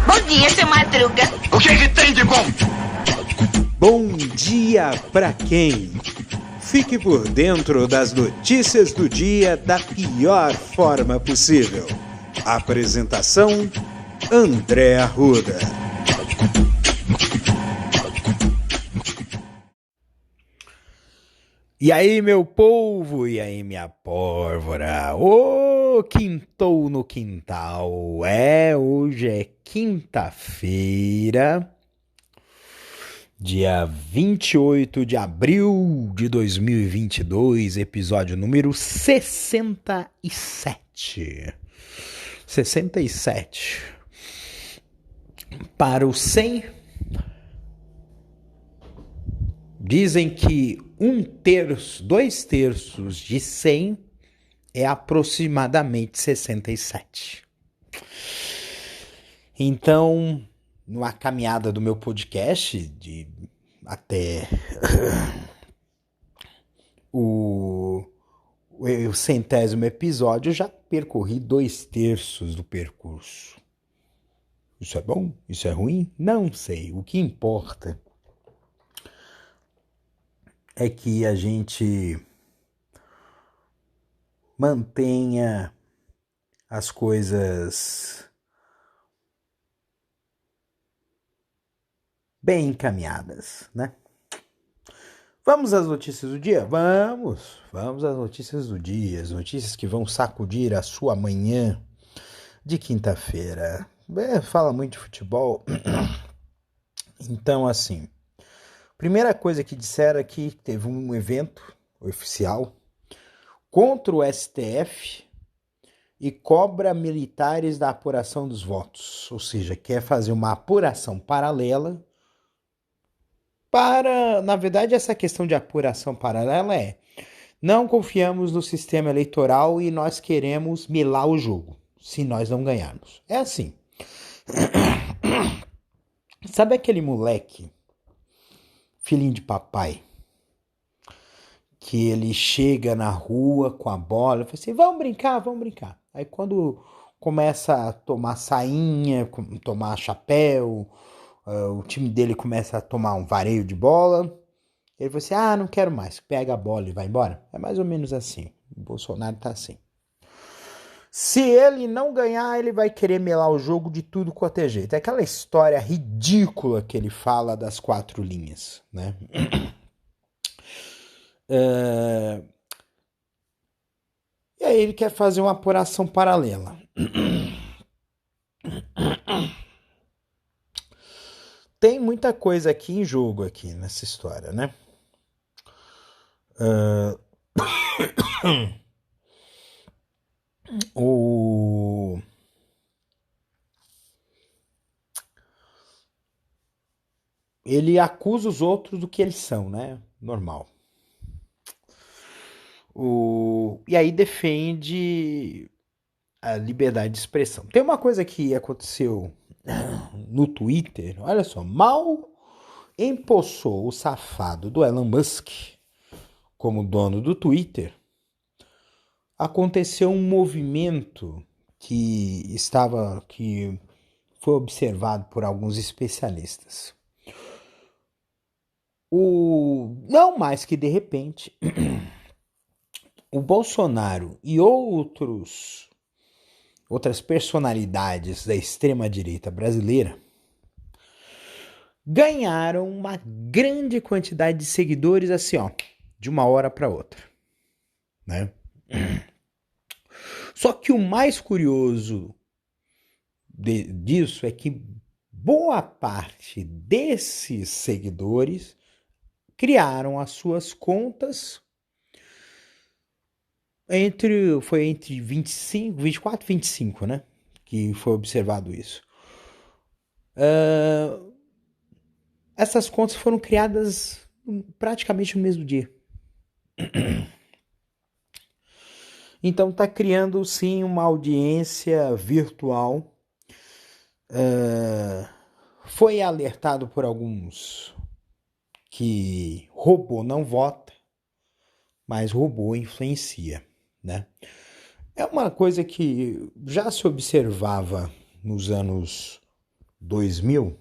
Bom dia, seu Madruga. O que tem de bom? Bom dia pra quem? Fique por dentro das notícias do dia da pior forma possível. Apresentação: André Arruda. E aí, meu povo, e aí, minha pólvora, quintou no quintal, hoje é quinta-feira, dia 28 de abril de 2022, episódio número 67, para os 100, dizem que 2/3 de 100 é aproximadamente 67. Então, numa caminhada do meu podcast até o 100º episódio, eu já percorri 2/3 do percurso. Isso é bom? Isso é ruim? Não sei. O que importa é que a gente mantenha as coisas bem encaminhadas, né? Vamos às notícias do dia? Vamos às notícias do dia, as notícias que vão sacudir a sua manhã de quinta-feira. Fala muito de futebol, então assim, primeira coisa que disseram é que teve um evento oficial contra o STF e cobra militares da apuração dos votos. Ou seja, quer fazer uma apuração paralela na verdade, essa questão de apuração paralela não confiamos no sistema eleitoral e nós queremos melar o jogo, se nós não ganharmos. É assim. Sabe aquele moleque, filhinho de papai, que ele chega na rua com a bola e fala assim, vamos brincar. Aí quando começa a tomar sainha, tomar chapéu, o time dele começa a tomar um vareio de bola, ele fala assim, não quero mais, pega a bola e vai embora. É mais ou menos assim, o Bolsonaro tá assim. Se ele não ganhar, ele vai querer melar o jogo de tudo quanto é jeito. É aquela história ridícula que ele fala das 4 linhas, né? E aí ele quer fazer uma apuração paralela. Tem muita coisa aqui em jogo aqui nessa história, né? Ele acusa os outros do que eles são, né? Normal. E aí defende a liberdade de expressão. Tem uma coisa que aconteceu no Twitter, olha só, mal empossou o safado do Elon Musk como dono do Twitter, aconteceu um movimento que foi observado por alguns especialistas. Não mais que de repente, o Bolsonaro e outras personalidades da extrema-direita brasileira ganharam uma grande quantidade de seguidores assim, de uma hora para outra, né? Só que o mais curioso disso é que boa parte desses seguidores criaram as suas contas entre 24 e 25, né? Que foi observado isso. Essas contas foram criadas praticamente no mesmo dia. Então está criando sim uma audiência virtual. Foi alertado por alguns que robô não vota, mas robô influencia, né? É uma coisa que já se observava nos anos 2000,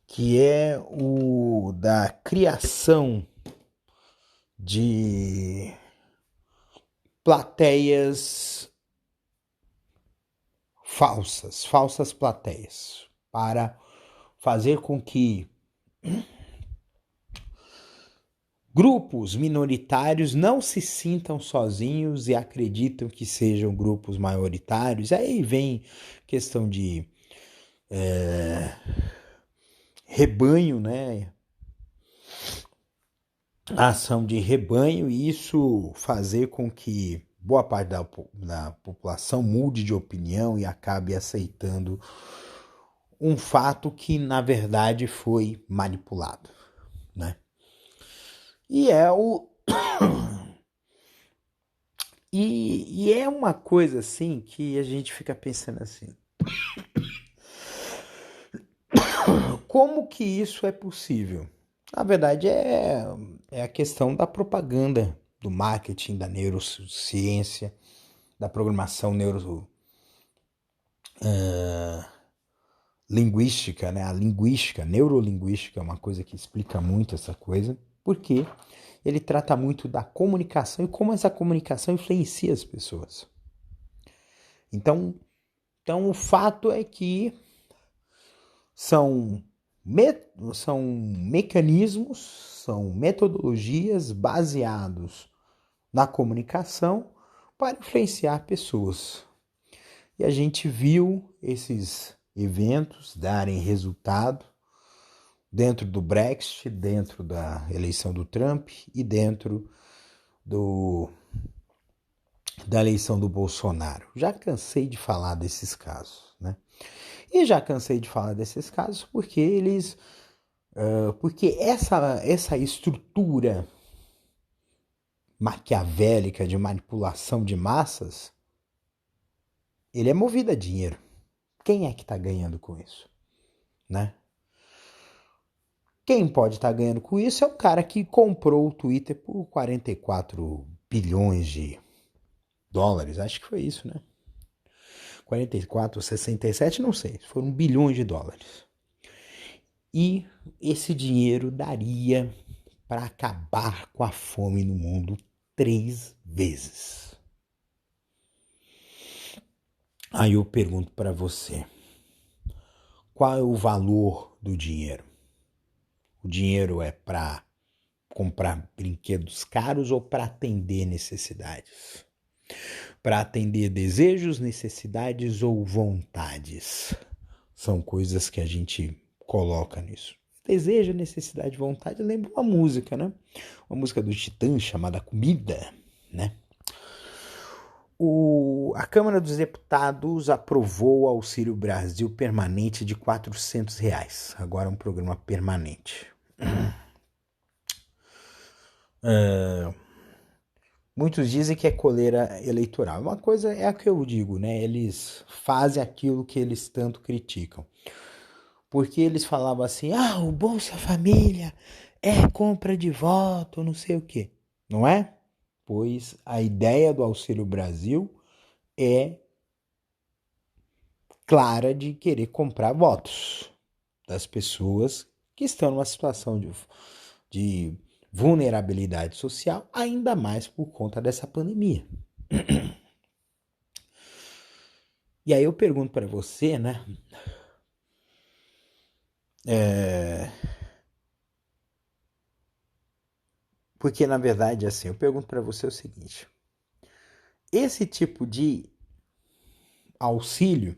que é o da criação de plateias falsas plateias, para fazer com que grupos minoritários não se sintam sozinhos e acreditam que sejam grupos maioritários. Aí vem questão de rebanho, né? A ação de rebanho, e isso fazer com que boa parte da população mude de opinião e acabe aceitando um fato que na verdade foi manipulado, né? E é o e é uma coisa assim que a gente fica pensando assim, como que isso é possível? Na verdade é a questão da propaganda, do marketing, da neurociência, da programação linguística, né? A linguística, neurolinguística é uma coisa que explica muito essa coisa, porque ele trata muito da comunicação e como essa comunicação influencia as pessoas. Então o fato é que são mecanismos, são metodologias baseados na comunicação para influenciar pessoas. E a gente viu esses eventos darem resultado dentro do Brexit, dentro da eleição do Trump e dentro da eleição do Bolsonaro. Já cansei de falar desses casos, né? E já cansei de falar desses casos porque essa estrutura maquiavélica de manipulação de massas, ele é movido a dinheiro. Quem é que está ganhando com isso, né? Quem pode estar ganhando com isso é o cara que comprou o Twitter por 44 bilhões de dólares. Acho que foi isso, né? 44, 67, não sei. Foram bilhões de dólares. E esse dinheiro daria para acabar com a fome no mundo 3 vezes. Aí eu pergunto para você, qual é o valor do dinheiro? O dinheiro é para comprar brinquedos caros ou para atender necessidades? Para atender desejos, necessidades ou vontades? São coisas que a gente coloca nisso. Desejo, necessidade, vontade, lembra uma música, né? Uma música do Titã chamada Comida, né? A Câmara dos Deputados aprovou o Auxílio Brasil permanente de R$400. Agora é um programa permanente. Muitos dizem que é coleira eleitoral. Uma coisa é a que eu digo, né? Eles fazem aquilo que eles tanto criticam. Porque eles falavam assim, o Bolsa Família é compra de voto, não sei o quê. Não é? Pois a ideia do Auxílio Brasil é clara de querer comprar votos das pessoas que estão numa situação de vulnerabilidade social, ainda mais por conta dessa pandemia. E aí eu pergunto para você, né? Porque, na verdade, assim, eu pergunto para você o seguinte. Esse tipo de auxílio,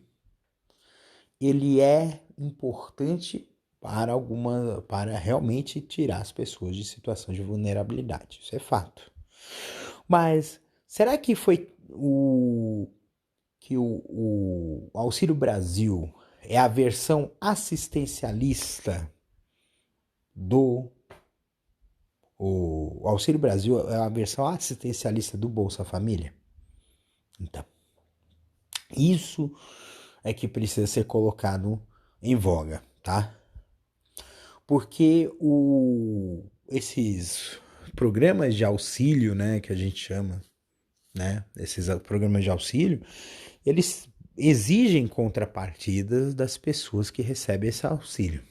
ele é importante para realmente tirar as pessoas de situação de vulnerabilidade. Isso é fato. Mas será que foi o Auxílio Brasil é a versão assistencialista o Auxílio Brasil é a versão assistencialista do Bolsa Família? Então, isso é que precisa ser colocado em voga, tá? Porque esses programas de auxílio, né, que a gente chama, né? Esses programas de auxílio, eles exigem contrapartidas das pessoas que recebem esse auxílio.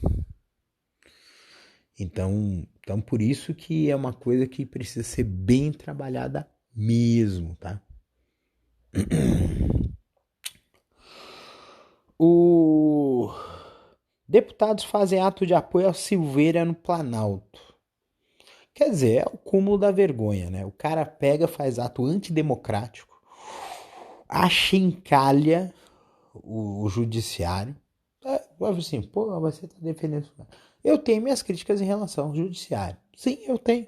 Então por isso que é uma coisa que precisa ser bem trabalhada mesmo, tá? Deputados fazem ato de apoio ao Silveira no Planalto. Quer dizer, é o cúmulo da vergonha, né? O cara pega, faz ato antidemocrático, achincalha o judiciário. Assim, pô, você tá defendendo isso. Eu tenho minhas críticas em relação ao judiciário. Sim, eu tenho.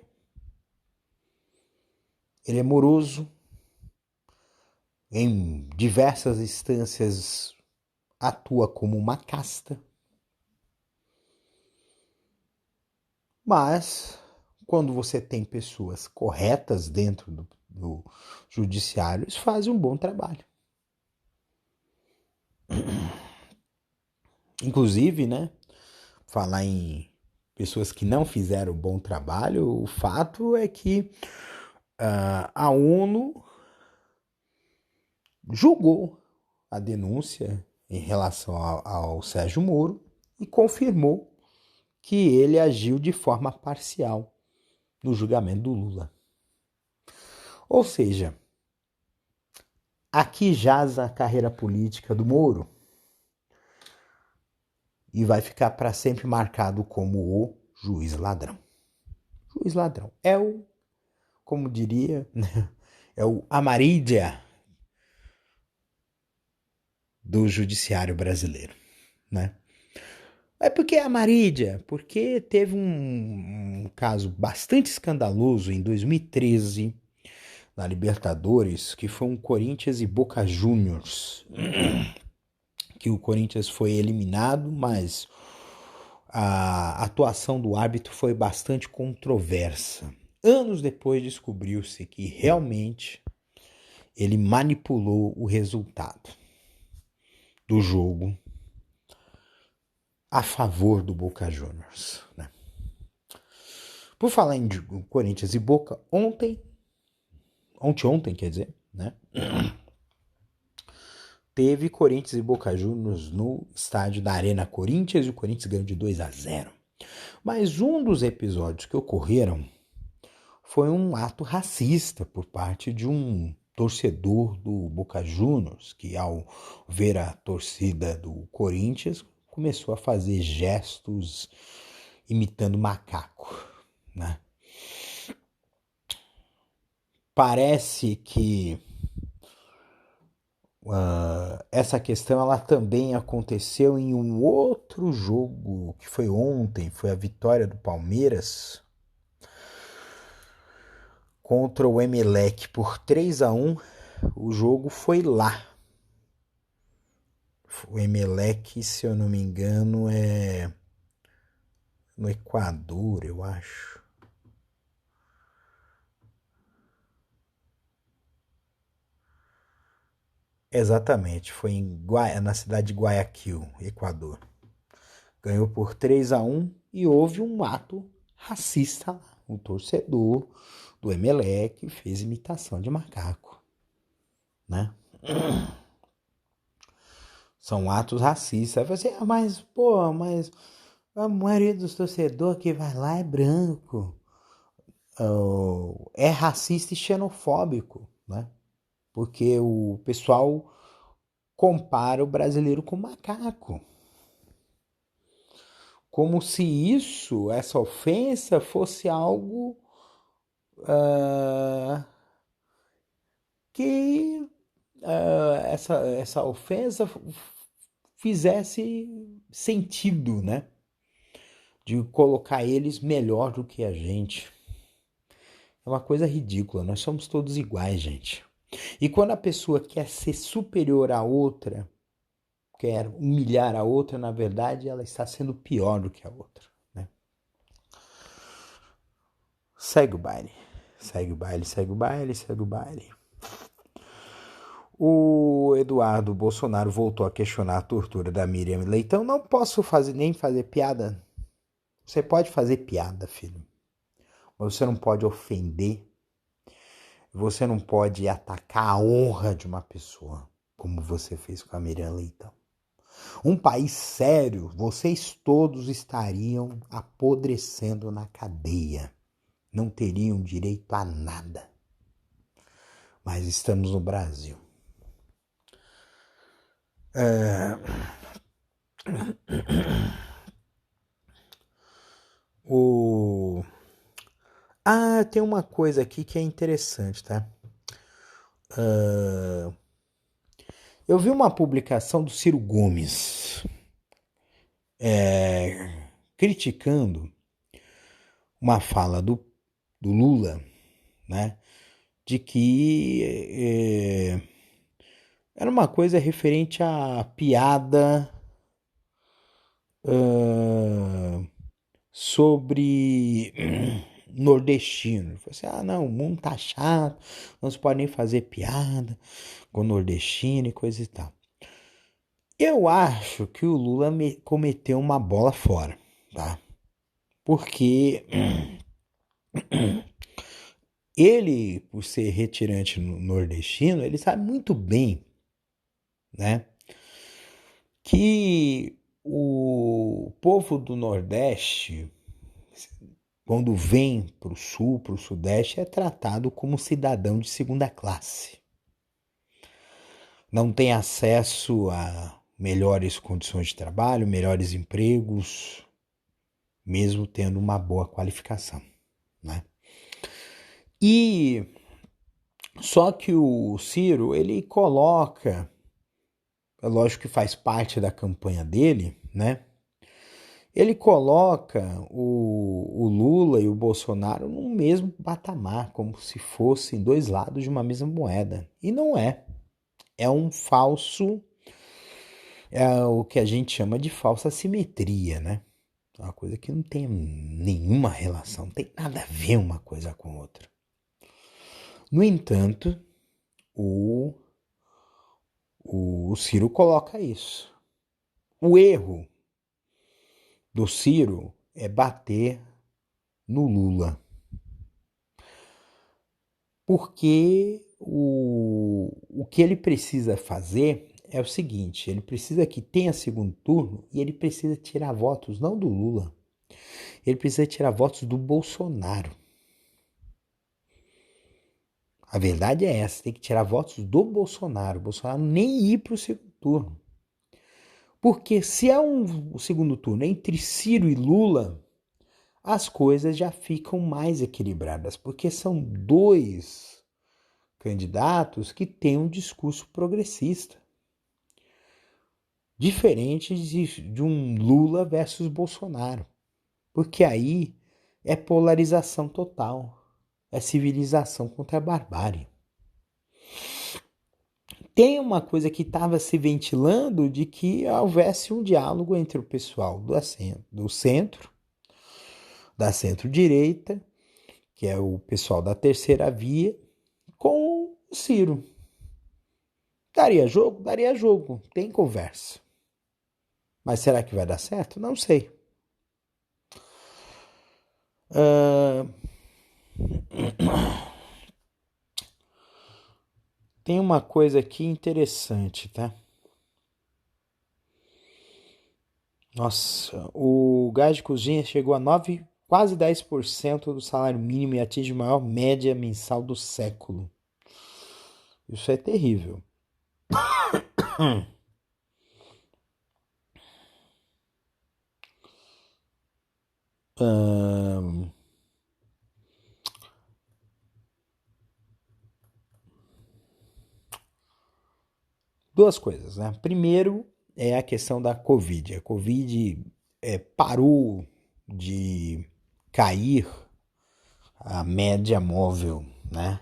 Ele é moroso. Em diversas instâncias atua como uma casta. Mas quando você tem pessoas corretas dentro do judiciário, eles fazem um bom trabalho. Inclusive, né, falar em pessoas que não fizeram um bom trabalho, o fato é que a ONU julgou a denúncia em relação ao Sérgio Moro e confirmou que ele agiu de forma parcial no julgamento do Lula. Ou seja, aqui jaz a carreira política do Moro e vai ficar para sempre marcado como o juiz ladrão. Juiz ladrão. É o, como diria, é o Amarídia do judiciário brasileiro, né? É porque a Marídia, porque teve um caso bastante escandaloso em 2013 na Libertadores, que foi um Corinthians e Boca Juniors, que o Corinthians foi eliminado, mas a atuação do árbitro foi bastante controversa. Anos depois descobriu-se que realmente ele manipulou o resultado do jogo a favor do Boca Juniors, né? Por falar em Corinthians e Boca, ontem, quer dizer, né? Teve Corinthians e Boca Juniors no estádio da Arena Corinthians e o Corinthians ganhou de 2-0. Mas um dos episódios que ocorreram foi um ato racista por parte de um torcedor do Boca Juniors, que ao ver a torcida do Corinthians começou a fazer gestos imitando macaco, né? Parece que essa questão ela também aconteceu em um outro jogo que foi ontem, foi a vitória do Palmeiras contra o Emelec por 3-1. O jogo foi lá. O Emelec, se eu não me engano, é no Equador, eu acho. Exatamente, foi na cidade de Guayaquil, Equador. Ganhou por 3-1 e houve um ato racista lá. Um torcedor do Emelec fez imitação de macaco, né? São atos racistas. Aí você, mas a maioria dos torcedores que vai lá é branco. É racista e xenofóbico, né? Porque o pessoal compara o brasileiro com macaco. Como se essa ofensa, fosse algo que essa ofensa fizesse sentido, né? De colocar eles melhor do que a gente. É uma coisa ridícula, nós somos todos iguais, gente. E quando a pessoa quer ser superior à outra, quer humilhar a outra, na verdade, ela está sendo pior do que a outra, né? Segue o baile. Segue o baile, segue o baile, segue o baile. O Eduardo Bolsonaro voltou a questionar a tortura da Miriam Leitão. Não posso nem fazer piada. Você pode fazer piada, filho, mas você não pode ofender. Você não pode atacar a honra de uma pessoa, como você fez com a Miriam Leitão. Um país sério, vocês todos estariam apodrecendo na cadeia. Não teriam direito a nada. Mas estamos no Brasil. Tem uma coisa aqui que é interessante, tá? Eu vi uma publicação do Ciro Gomes criticando uma fala do Lula, né? De que era uma coisa referente à piada sobre nordestino. Ele falou assim, não, o mundo tá chato, não se pode nem fazer piada com nordestino e coisa e tal. Eu acho que o Lula cometeu uma bola fora, tá? Porque ele, por ser retirante nordestino, ele sabe muito bem, né, que o povo do Nordeste, quando vem para o Sul, para o Sudeste, é tratado como cidadão de segunda classe. Não tem acesso a melhores condições de trabalho, melhores empregos, mesmo tendo uma boa qualificação, né? E só que o Ciro, ele coloca, é lógico que faz parte da campanha dele, né? Ele coloca o Lula e o Bolsonaro no mesmo patamar, como se fossem dois lados de uma mesma moeda. E não é. É um falso, é o que a gente chama de falsa simetria, né? Uma coisa que não tem nenhuma relação, não tem nada a ver uma coisa com outra. No entanto, o Ciro coloca isso. O erro do Ciro é bater no Lula. Porque o que ele precisa fazer é o seguinte, ele precisa que tenha segundo turno e ele precisa tirar votos não do Lula, ele precisa tirar votos do Bolsonaro. A verdade é essa, tem que tirar votos do Bolsonaro. O Bolsonaro nem ir para o segundo turno. Porque se é um segundo turno entre Ciro e Lula, as coisas já ficam mais equilibradas, porque são dois candidatos que têm um discurso progressista. Diferente de um Lula versus Bolsonaro. Porque aí é polarização total. É civilização contra a barbárie. Tem uma coisa que estava se ventilando de que houvesse um diálogo entre o pessoal do centro, da centro-direita, que é o pessoal da terceira via, com o Ciro. Daria jogo? Daria jogo. Tem conversa. Mas será que vai dar certo? Não sei. Tem uma coisa aqui interessante, tá? Nossa, o gás de cozinha chegou a quase 10% do salário mínimo e atinge a maior média mensal do século. Isso é terrível. Duas coisas, né? Primeiro é a questão da Covid. A Covid parou de cair a média móvel, né?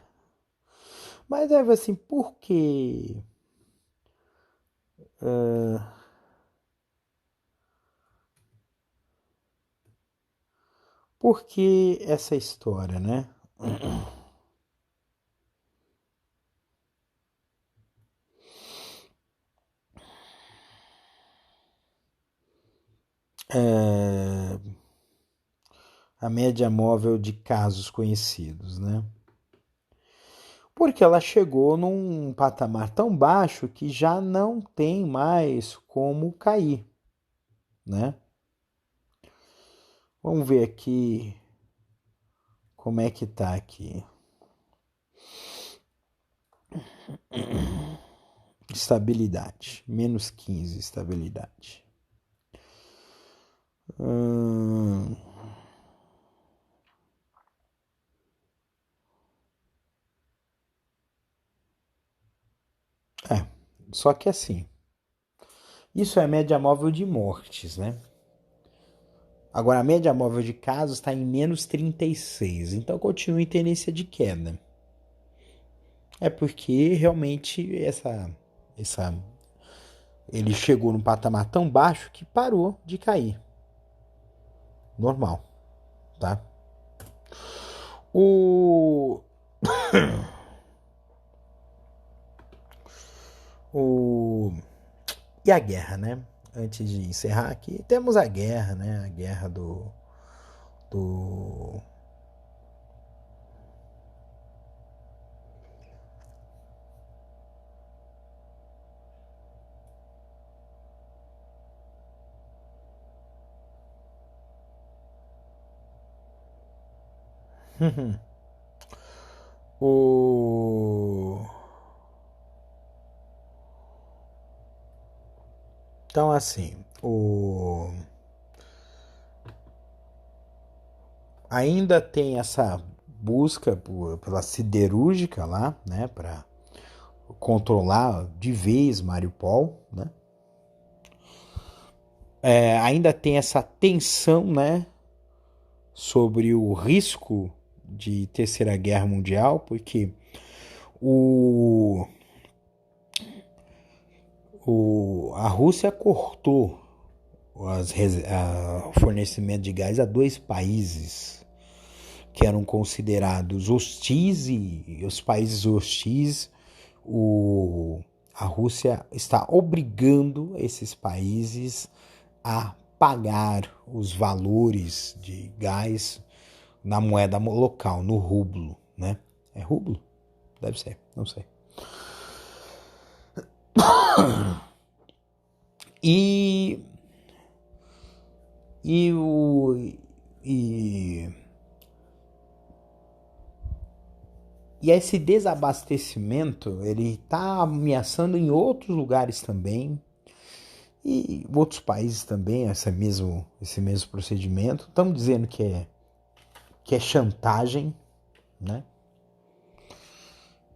Mas é assim, por que por que essa história, né? A média móvel de casos conhecidos, né? porque ela chegou num patamar tão baixo que já não tem mais como cair, né? Vamos ver aqui como é que tá aqui. Estabilidade, -15, estabilidade. Só que assim, isso é a média móvel de mortes, né? Agora, a média móvel de casos está em -36, então continua em tendência de queda. É porque realmente ele chegou num patamar tão baixo que parou de cair. Normal, tá? O o e a guerra, né? Antes de encerrar aqui, temos a guerra, né? A guerra do o Então assim, ainda tem essa busca pela siderúrgica lá, né, para controlar de vez Mariupol, né? Ainda tem essa tensão, né, sobre o risco de terceira guerra mundial, porque a Rússia cortou o fornecimento de gás a dois países que eram considerados hostis, e os países hostis, a Rússia está obrigando esses países a pagar os valores de gás na moeda local, no rublo, né? É rublo? Deve ser, não sei. E esse desabastecimento, ele está ameaçando em outros lugares também, e outros países também, esse mesmo procedimento. Estão dizendo que é chantagem, né?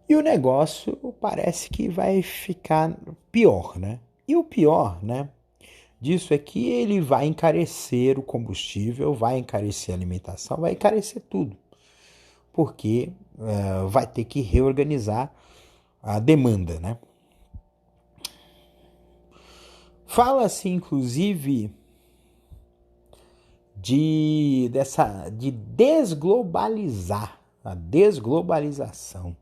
E o negócio parece que vai ficar pior, né? E o pior, né, disso é que ele vai encarecer o combustível, vai encarecer a alimentação, vai encarecer tudo. Porque vai ter que reorganizar a demanda, né? Fala-se, inclusive, de desglobalizar, a desglobalização.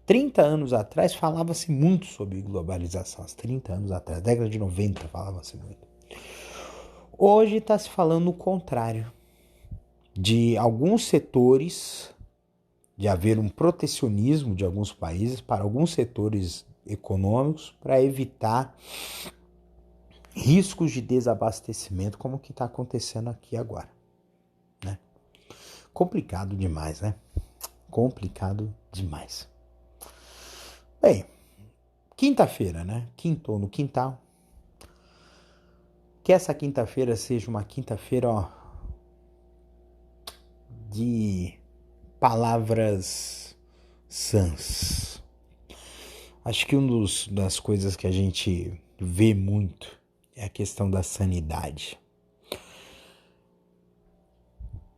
30 anos atrás falava-se muito sobre globalização, 30 anos atrás, década de 90 falava-se muito. Hoje está se falando o contrário, de alguns setores, de haver um protecionismo de alguns países para alguns setores econômicos para evitar riscos de desabastecimento, como que está acontecendo aqui agora, né? Complicado demais, né? Complicado demais. Bem, quinta-feira, né? Quintou no quintal. Que essa quinta-feira seja uma quinta-feira, ó, de palavras sãs. Acho que uma das coisas que a gente vê muito é a questão da sanidade.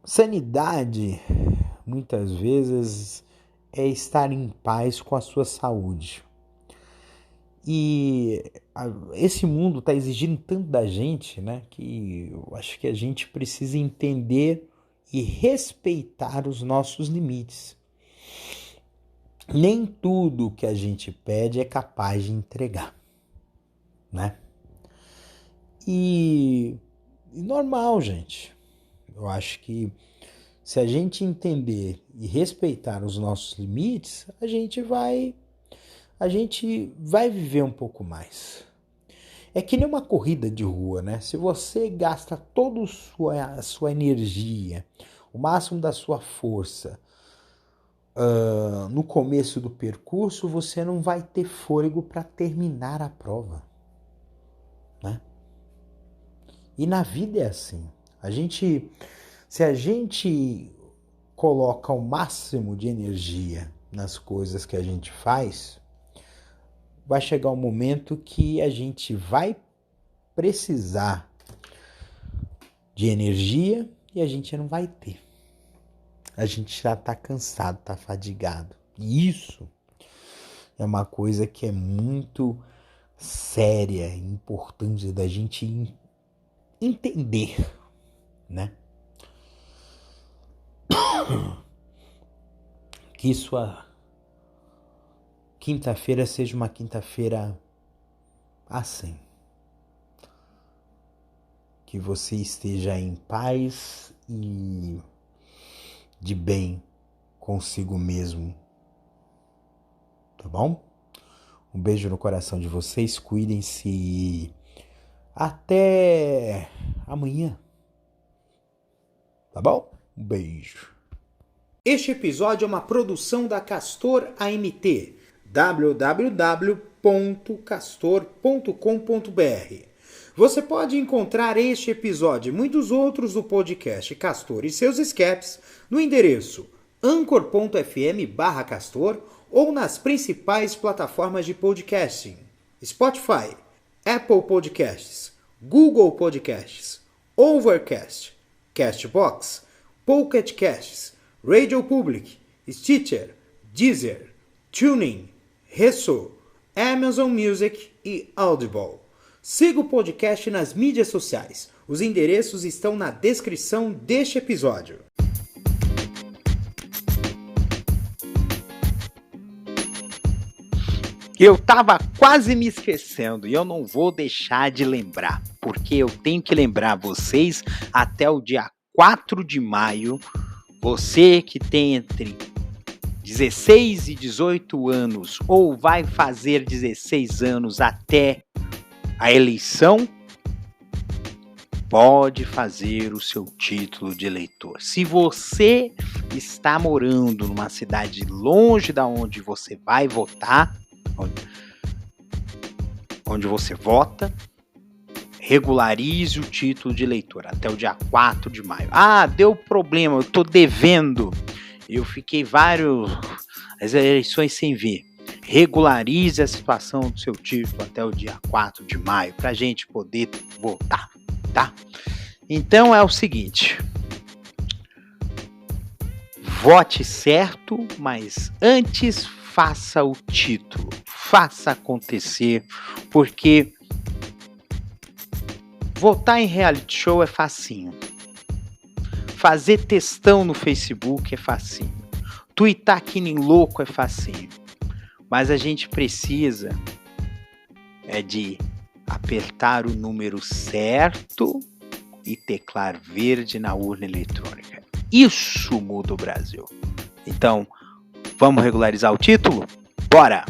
Sanidade, muitas vezes, é estar em paz com a sua saúde. E esse mundo está exigindo tanto da gente, né, que eu acho que a gente precisa entender e respeitar os nossos limites. Nem tudo que a gente pede é capaz de entregar, né? E normal, gente. Eu acho que se a gente entender e respeitar os nossos limites, a gente vai viver um pouco mais. É que nem uma corrida de rua, né? Se você gasta toda a sua energia, o máximo da sua força no começo do percurso, você não vai ter fôlego para terminar a prova, né? E na vida é assim. Se a gente coloca o máximo de energia nas coisas que a gente faz, vai chegar um momento que a gente vai precisar de energia e a gente não vai ter. A gente já está cansado, está fadigado. E isso é uma coisa que é muito séria e importante da gente entender, né? Que sua quinta-feira seja uma quinta-feira assim. Que você esteja em paz e de bem consigo mesmo. Tá bom? Um beijo no coração de vocês. Cuidem-se e até amanhã. Tá bom? Um beijo. Este episódio é uma produção da Castor AMT. www.castor.com.br. Você pode encontrar este episódio e muitos outros do podcast Castor e seus escapes no endereço anchor.fm/castor ou nas principais plataformas de podcasting: Spotify, Apple Podcasts, Google Podcasts, Overcast, Castbox, Pocket Casts, Radio Public, Stitcher, Deezer, TuneIn, Resso, Amazon Music e Audible. Siga o podcast nas mídias sociais. Os endereços estão na descrição deste episódio. Eu tava quase me esquecendo e eu não vou deixar de lembrar, porque eu tenho que lembrar vocês até o dia 4 de maio, você que tem entre 16 e 18 anos ou vai fazer 16 anos até a eleição, pode fazer o seu título de eleitor. Se você está morando numa cidade longe da onde você vai votar, onde você vota, regularize o título de eleitor até o dia 4 de maio. Ah, deu problema, eu estou devendo. Eu fiquei as eleições sem ver. Regularize a situação do seu título até o dia 4 de maio para a gente poder votar, tá? Então é o seguinte, vote certo, mas antes faça o título, faça acontecer, porque votar em reality show é facinho, fazer textão no Facebook é facinho, tuitar que nem louco é facinho, mas a gente precisa de apertar o número certo e teclar verde na urna eletrônica. Isso muda o Brasil. Então, vamos regularizar o título? Bora!